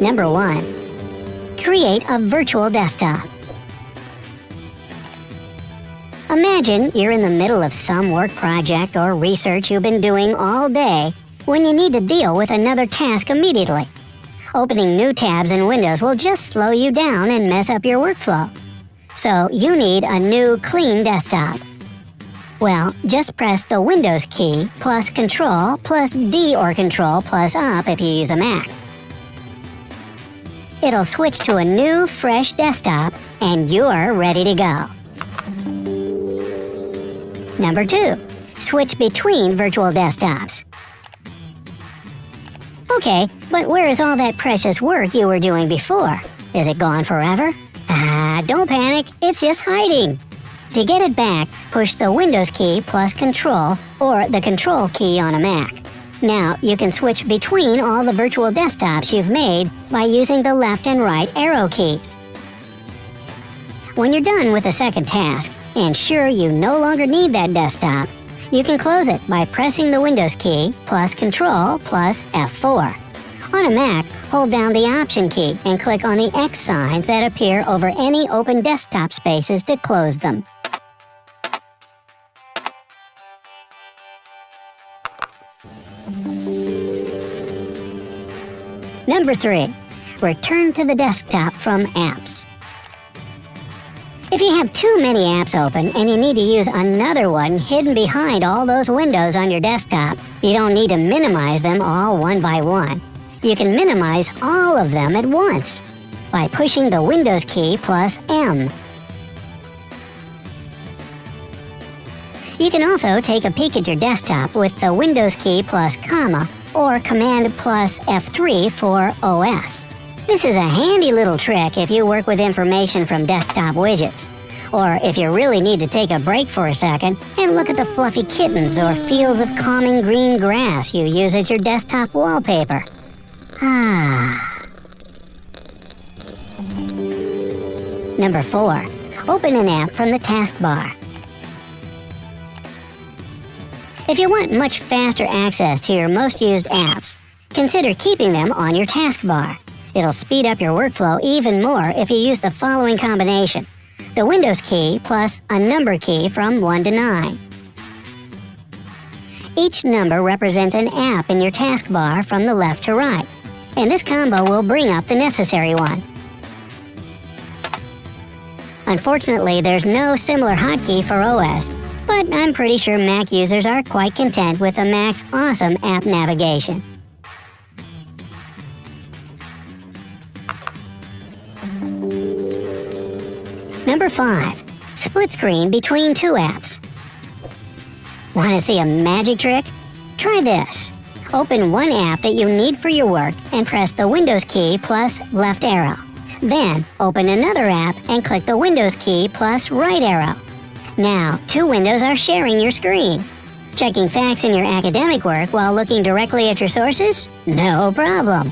Number 1. Create a virtual desktop. Imagine you're in the middle of some work project or research you've been doing all day when you need to deal with another task immediately. Opening new tabs in Windows will just slow you down and mess up your workflow. So you need a new, clean desktop. Well, just press the Windows key plus Control plus D or Control plus Up if you use a Mac. It'll switch to a new, fresh desktop, and you're ready to go. Number 2. Switch between virtual desktops. Okay, but where is all that precious work you were doing before? Is it gone forever? Don't panic, it's just hiding. To get it back, push the Windows key plus Control or the Control key on a Mac. Now, you can switch between all the virtual desktops you've made by using the left and right arrow keys. When you're done with the second task, and sure you no longer need that desktop, you can close it by pressing the Windows key plus Control plus F4. On a Mac, hold down the Option key and click on the X signs that appear over any open desktop spaces to close them. Number 3. Return to the desktop from apps. If you have too many apps open and you need to use another one hidden behind all those windows on your desktop, you don't need to minimize them all one by one. You can minimize all of them at once by pushing the Windows key plus M. You can also take a peek at your desktop with the Windows key plus comma or Command plus F3 for OS. This is a handy little trick if you work with information from desktop widgets, or if you really need to take a break for a second and look at the fluffy kittens or fields of calming green grass you use as your desktop wallpaper. Number 4. Open an app from the taskbar. If you want much faster access to your most used apps, consider keeping them on your taskbar. It'll speed up your workflow even more if you use the following combination: the Windows key plus a number key from 1 to 9. Each number represents an app in your taskbar from the left to right, and this combo will bring up the necessary one. Unfortunately, there's no similar hotkey for OS, but I'm pretty sure Mac users are quite content with the Mac's awesome app navigation. Number 5. Split screen between two apps. Want to see a magic trick? Try this. Open one app that you need for your work and press the Windows key plus left arrow. Then, open another app and click the Windows key plus right arrow. Now, two windows are sharing your screen. Checking facts in your academic work while looking directly at your sources? No problem.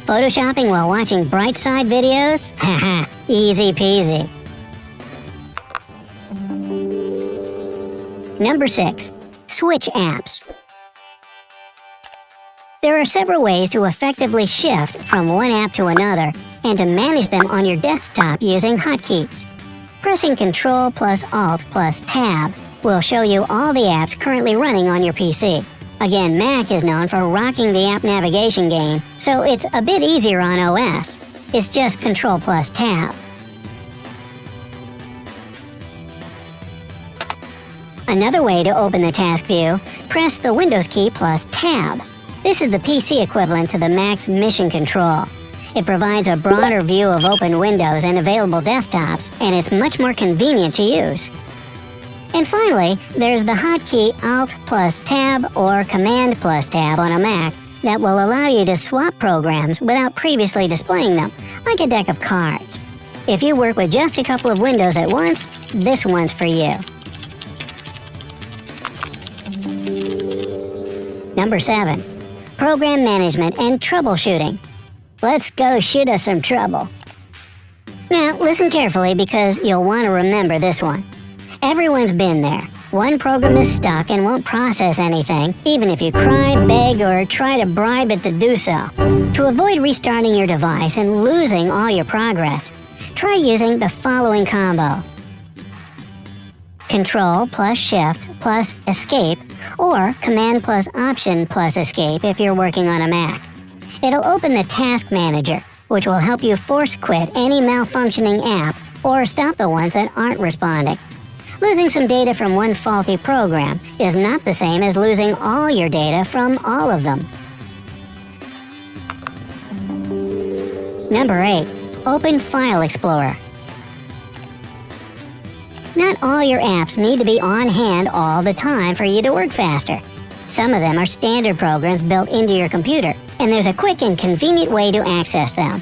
Photoshopping while watching Brightside videos? Haha, easy peasy. Number 6. Switch apps. There are several ways to effectively shift from one app to another and to manage them on your desktop using hotkeys. Pressing Ctrl plus Alt plus Tab will show you all the apps currently running on your PC. Again, Mac is known for rocking the app navigation game, so it's a bit easier on OS. It's just Ctrl plus Tab. Another way to open the task view, press the Windows key plus Tab. This is the PC equivalent to the Mac's Mission Control. It provides a broader view of open windows and available desktops, and it's much more convenient to use. And finally, there's the hotkey Alt plus Tab or Command plus Tab on a Mac that will allow you to swap programs without previously displaying them, like a deck of cards. If you work with just a couple of windows at once, this one's for you. Number 7. Program management and troubleshooting. Let's go shoot us some trouble. Now, listen carefully because you'll want to remember this one. Everyone's been there. One program is stuck and won't process anything, even if you cry, beg, or try to bribe it to do so. To avoid restarting your device and losing all your progress, try using the following combo: Control plus Shift plus Escape, or Command plus Option plus Escape if you're working on a Mac. It'll open the Task Manager, which will help you force quit any malfunctioning app or stop the ones that aren't responding. Losing some data from one faulty program is not the same as losing all your data from all of them. Number 8. Open File Explorer. Not all your apps need to be on hand all the time for you to work faster. Some of them are standard programs built into your computer, and there's a quick and convenient way to access them.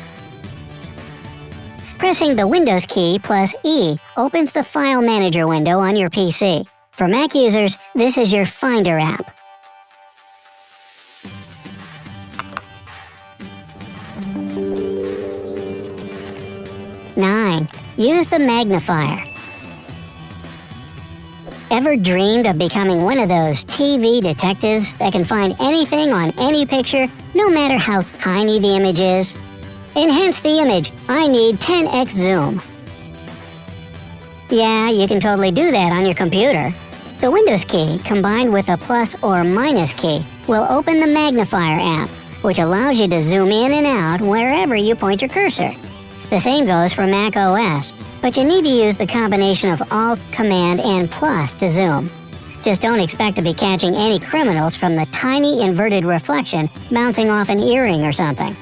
Pressing the Windows key plus E opens the File Manager window on your PC. For Mac users, this is your Finder app. Nine. Use the magnifier. Ever dreamed of becoming one of those TV detectives that can find anything on any picture, no matter how tiny the image is? Enhance the image. I need 10x zoom. Yeah, you can totally do that on your computer. The Windows key, combined with a plus or minus key, will open the magnifier app, which allows you to zoom in and out wherever you point your cursor. The same goes for Mac OS, but you need to use the combination of Alt, Command, and plus to zoom. Just don't expect to be catching any criminals from the tiny inverted reflection bouncing off an earring or something.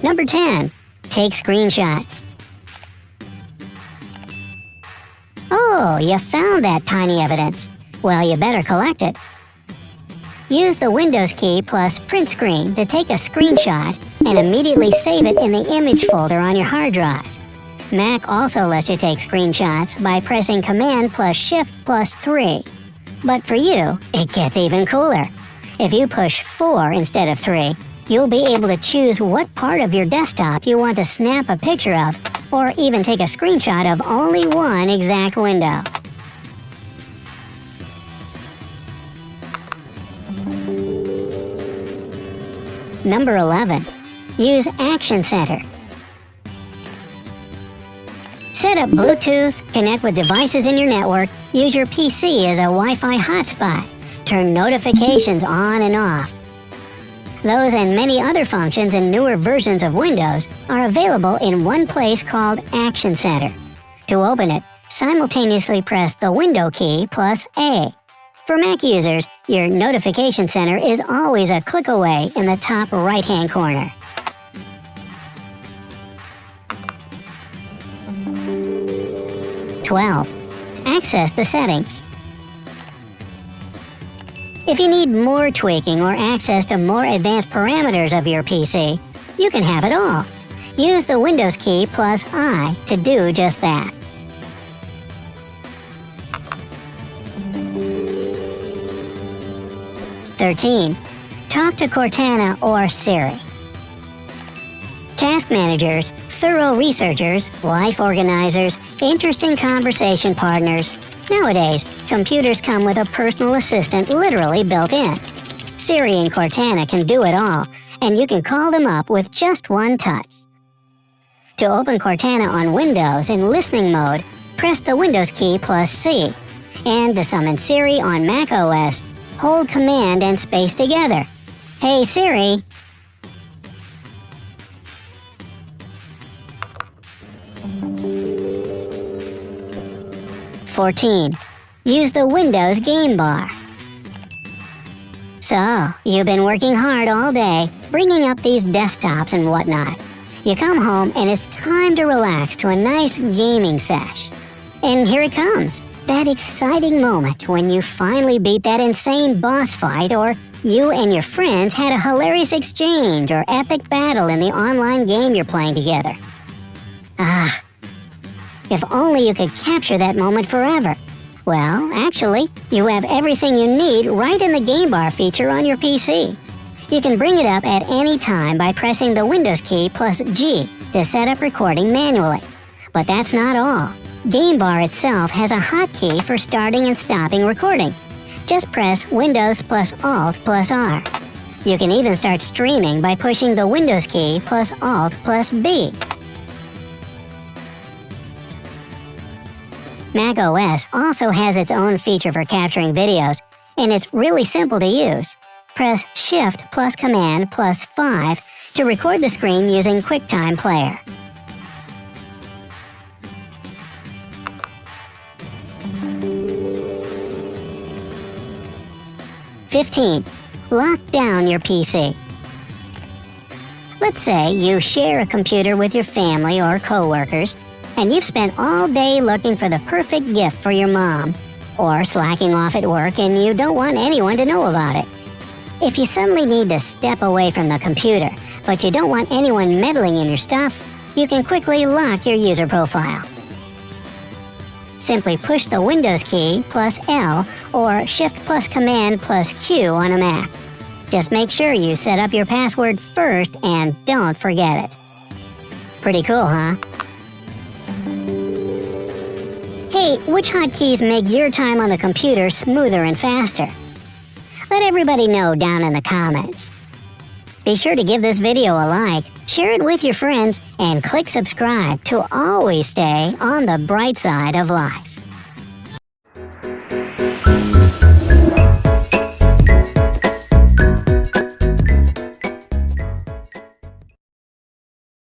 Number 10. Take screenshots. Oh, you found that tiny evidence. Well, you better collect it. Use the Windows key plus print screen to take a screenshot and immediately save it in the image folder on your hard drive. Mac also lets you take screenshots by pressing Command plus Shift plus 3. But for you, it gets even cooler. If you push 4 instead of 3, you'll be able to choose what part of your desktop you want to snap a picture of, or even take a screenshot of only one exact window. Number 11. Use Action Center. Set up Bluetooth, connect with devices in your network, use your PC as a Wi-Fi hotspot, turn notifications on and off. Those and many other functions in newer versions of Windows are available in one place called Action Center. To open it, simultaneously press the Window key plus A. For Mac users, your Notification Center is always a click away in the top right-hand corner. Access the settings. If you need more tweaking or access to more advanced parameters of your PC, you can have it all. Use the Windows key plus I to do just that. Talk to Cortana or Siri. Task managers, thorough researchers, life organizers, interesting conversation partners. Nowadays, computers come with a personal assistant literally built in. Siri and Cortana can do it all, and you can call them up with just one touch. To open Cortana on Windows in listening mode, press the Windows key plus C. And to summon Siri on Mac OS, hold Command and space together. Hey Siri. Use the Windows game bar. So, you've been working hard all day, bringing up these desktops and whatnot. You come home and it's time to relax to a nice gaming sesh. And here it comes, that exciting moment when you finally beat that insane boss fight, or you and your friends had a hilarious exchange or epic battle in the online game you're playing together. If only you could capture that moment forever. Well, actually, you have everything you need right in the Game Bar feature on your PC. You can bring it up at any time by pressing the Windows key plus G to set up recording manually. But that's not all. Game Bar itself has a hotkey for starting and stopping recording. Just press Windows plus Alt plus R. You can even start streaming by pushing the Windows key plus Alt plus B. macOS also has its own feature for capturing videos, and it's really simple to use. Press Shift plus Command plus 5 to record the screen using QuickTime Player. #15. Lock down your PC. Let's say you share a computer with your family or coworkers, and you've spent all day looking for the perfect gift for your mom, or slacking off at work and you don't want anyone to know about it. If you suddenly need to step away from the computer, but you don't want anyone meddling in your stuff, you can quickly lock your user profile. Simply push the Windows key plus L or Shift plus Command plus Q on a Mac. Just make sure you set up your password first and don't forget it. Pretty cool, huh? Hey, which hotkeys make your time on the computer smoother and faster? Let everybody know down in the comments. Be sure to give this video a like, share it with your friends, and click subscribe to always stay on the bright side of life.